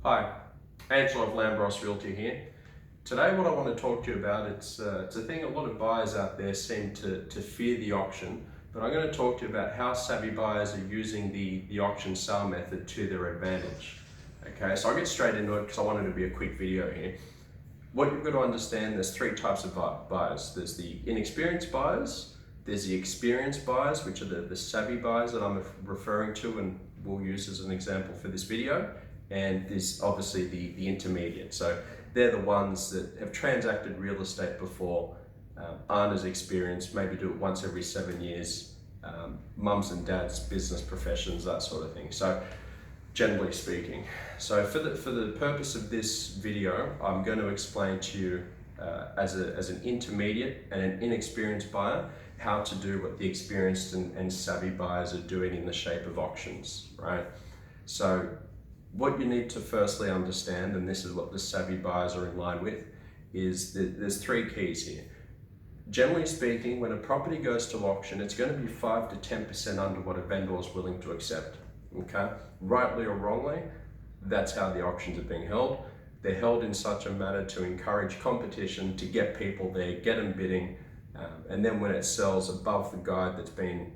Hi, Angelo of Lambros Realty here. Today what I want to talk to you about, it's a thing a lot of buyers out there seem to fear the auction, but I'm going to talk to you about how savvy buyers are using the auction sale method to their advantage. Okay, so I'll get straight into it because I wanted to be a quick video here. What you've got to understand, there's three types of buyers. There's the inexperienced buyers, there's the experienced buyers, which are the savvy buyers that I'm referring to and will use as an example for this video, and there's obviously the intermediate. So they're the ones that have transacted real estate before, aren't as experienced, maybe do it once every 7 years, mums and dads, business professions, that sort of thing. So generally speaking. So for the purpose of this video, I'm going to explain to you as an intermediate and an inexperienced buyer how to do what the experienced and savvy buyers are doing in the shape of auctions, right? So what you need to firstly understand, and this is what the savvy buyers are in line with, is that there's three keys here. Generally speaking, when a property goes to auction, it's going to be 5 to 10% under what a vendor is willing to accept. Okay, rightly or wrongly, that's how the auctions are being held. They're held in such a manner to encourage competition, to get people there, get them bidding, and then when it sells above the guide that's been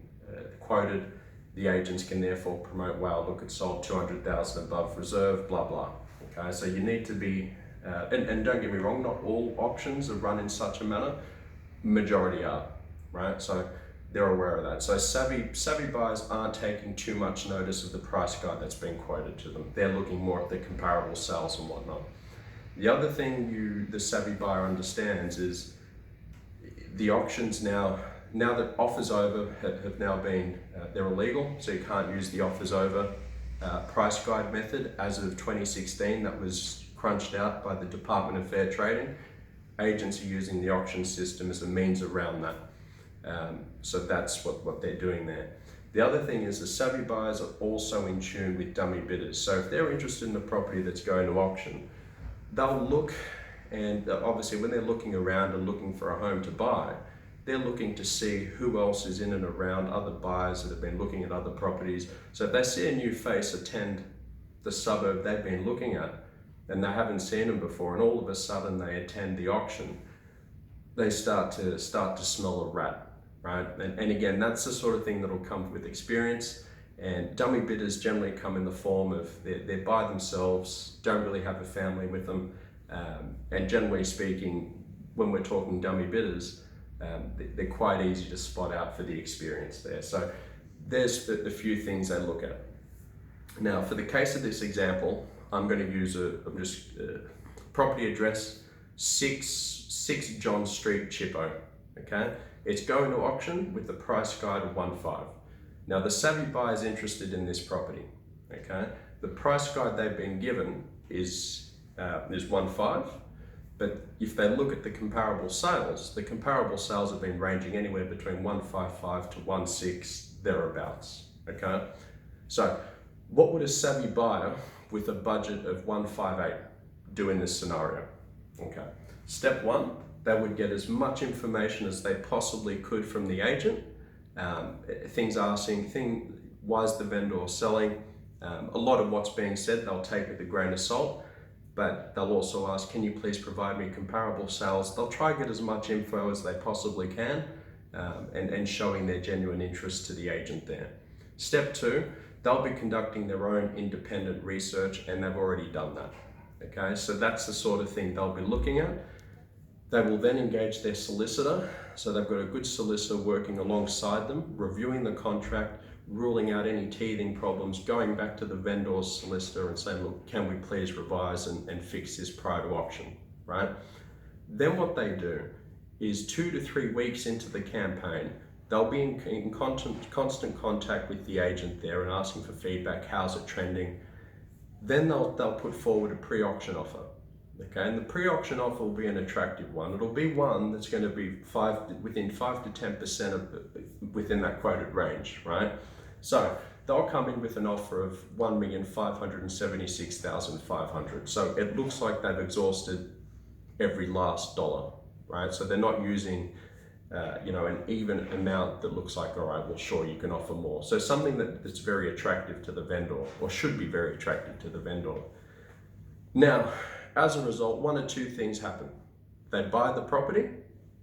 quoted, the agents can therefore promote, wow, look, it sold 200,000 above reserve, blah, blah. Okay, so you need to be, and don't get me wrong, not all auctions are run in such a manner, majority are, right? So they're aware of that. So savvy buyers aren't taking too much notice of the price guide that's being quoted to them. They're looking more at the comparable sales and whatnot. The other thing the savvy buyer understands is the auctions now that offers over have now been, they're illegal, so you can't use the offers over price guide method as of 2016. That was crunched out by the Department of Fair Trading. Agents are using the auction system as a means around that. So that's what they're doing there. The other thing is the savvy buyers are also in tune with dummy bidders. So if they're interested in the property that's going to auction, they'll look, and obviously when they're looking around and looking for a home to buy, they're looking to see who else is in and around, other buyers that have been looking at other properties. So if they see a new face attend the suburb they've been looking at and they haven't seen them before, and all of a sudden they attend the auction, they start to smell a rat, right? And again, that's the sort of thing that'll come with experience. And dummy bidders generally come in the form of they're by themselves, don't really have a family with them, and generally speaking, when we're talking dummy bidders, they're quite easy to spot out for the experience there. So there's the few things they look at. Now, for the case of this example, I'm going to use property address 6 John Street, Chippo. Okay, it's going to auction with the price guide of 1.5. Now the savvy buyer is interested in this property. Okay, the price guide they've been given is 1.5. But if they look at the comparable sales have been ranging anywhere between 155 to 1.6, thereabouts. Okay, so what would a savvy buyer with a budget of 158 do in this scenario? Okay, step one, they would get as much information as they possibly could from the agent. Why is the vendor selling? A lot of what's being said they'll take with a grain of salt, but they'll also ask, can you please provide me comparable sales? They'll try to get as much info as they possibly can, and showing their genuine interest to the agent there. Step two, they'll be conducting their own independent research, and they've already done that. Okay, so that's the sort of thing they'll be looking at. They will then engage their solicitor. So they've got a good solicitor working alongside them, reviewing the contract, ruling out any teething problems, going back to the vendor's solicitor and saying, look, can we please revise and fix this prior to auction, right? Then what they do is 2 to 3 weeks into the campaign, they'll be in constant contact with the agent there and asking for feedback, how's it trending? Then they'll put forward a pre-auction offer. Okay, and the pre-auction offer will be an attractive one. It'll be one that's going to be within 5 to 10% within that quoted range, right? So they'll come in with an offer of $1,576,500. So it looks like they've exhausted every last dollar, right? So they're not using an even amount that looks like, all right, well, sure, you can offer more. So something that's very attractive to the vendor, or should be very attractive to the vendor. Now, as a result, one or two things happen. They buy the property,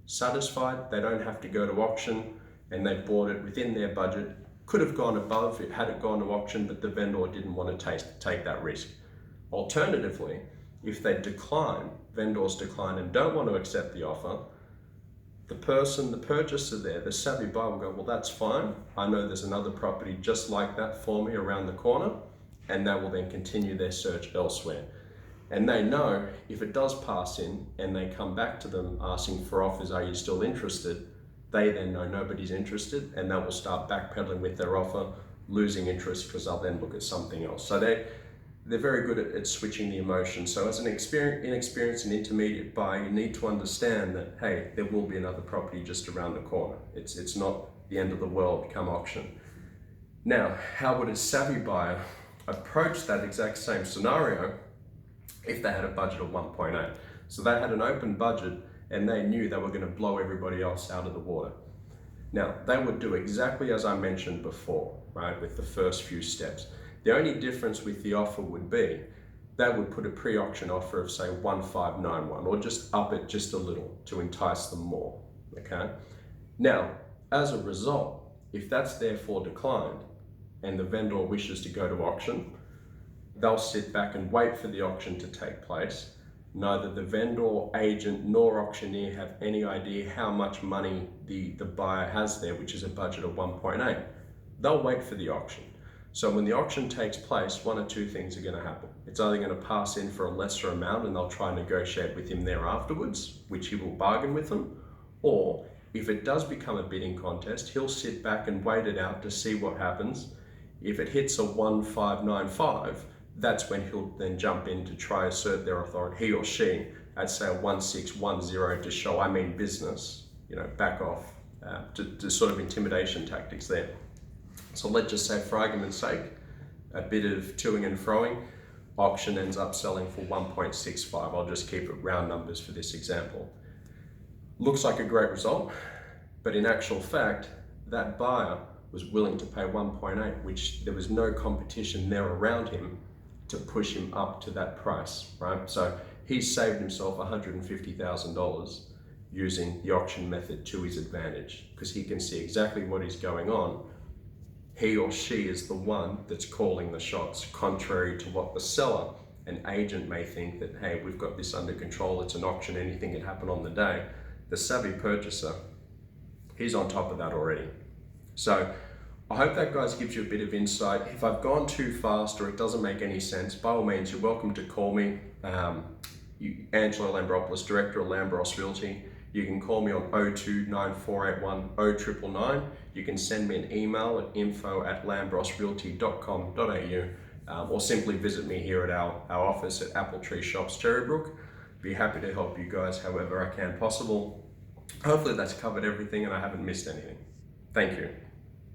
satisfied, they don't have to go to auction, and they bought it within their budget. Could have gone above it had it gone to auction, but the vendor didn't want to take that risk. Alternatively, if they vendors decline and don't want to accept the offer, the purchaser there, the savvy buyer will go, well, that's fine. I know there's another property just like that for me around the corner, and they will then continue their search elsewhere. And they know if it does pass in and they come back to them asking for offers, are you still interested? They then know nobody's interested, and they will start backpedaling with their offer, losing interest because they'll then look at something else. So they're very good at switching the emotion. So as an inexperienced and intermediate buyer, you need to understand that, hey, there will be another property just around the corner. It's not the end of the world come auction. Now, how would a savvy buyer approach that exact same scenario if they had a budget of 1.8? So they had an open budget and they knew they were going to blow everybody else out of the water. Now, they would do exactly as I mentioned before, right, with the first few steps. The only difference with the offer would be they would put a pre-auction offer of say 1,591 or just up it just a little to entice them more, okay? Now, as a result, if that's therefore declined and the vendor wishes to go to auction, they'll sit back and wait for the auction to take place. Neither the vendor, agent, nor auctioneer have any idea how much money the buyer has there, which is a budget of 1.8. They'll wait for the auction. So when the auction takes place, one or two things are going to happen. It's either going to pass in for a lesser amount and they'll try and negotiate with him there afterwards, which he will bargain with them, or if it does become a bidding contest, he'll sit back and wait it out to see what happens. If it hits a 1,595, that's when he'll then jump in to try assert their authority, he or she, at say a 1,610 to show I mean business, back off, to sort of intimidation tactics there. So let's just say, for argument's sake, a bit of toing and froing, auction ends up selling for 1.65. I'll just keep it round numbers for this example. Looks like a great result, but in actual fact, that buyer was willing to pay 1.8, which there was no competition there around him to push him up to that price, right? So he's saved himself $150,000 using the auction method to his advantage because he can see exactly what is going on. He or she is the one that's calling the shots, contrary to what the seller and agent may think that, hey, we've got this under control, it's an auction, anything can happen on the day. The savvy purchaser, he's on top of that already. So I hope that, guys, gives you a bit of insight. If I've gone too fast or it doesn't make any sense, by all means, you're welcome to call me. Angelo Lambropoulos, Director of Lambros Realty. You can call me on 0294810999. You can send me an email at info@lambrosrealty.com.au or simply visit me here at our office at Apple Tree Shops, Cherrybrook. Be happy to help you guys however I can possible. Hopefully that's covered everything and I haven't missed anything. Thank you.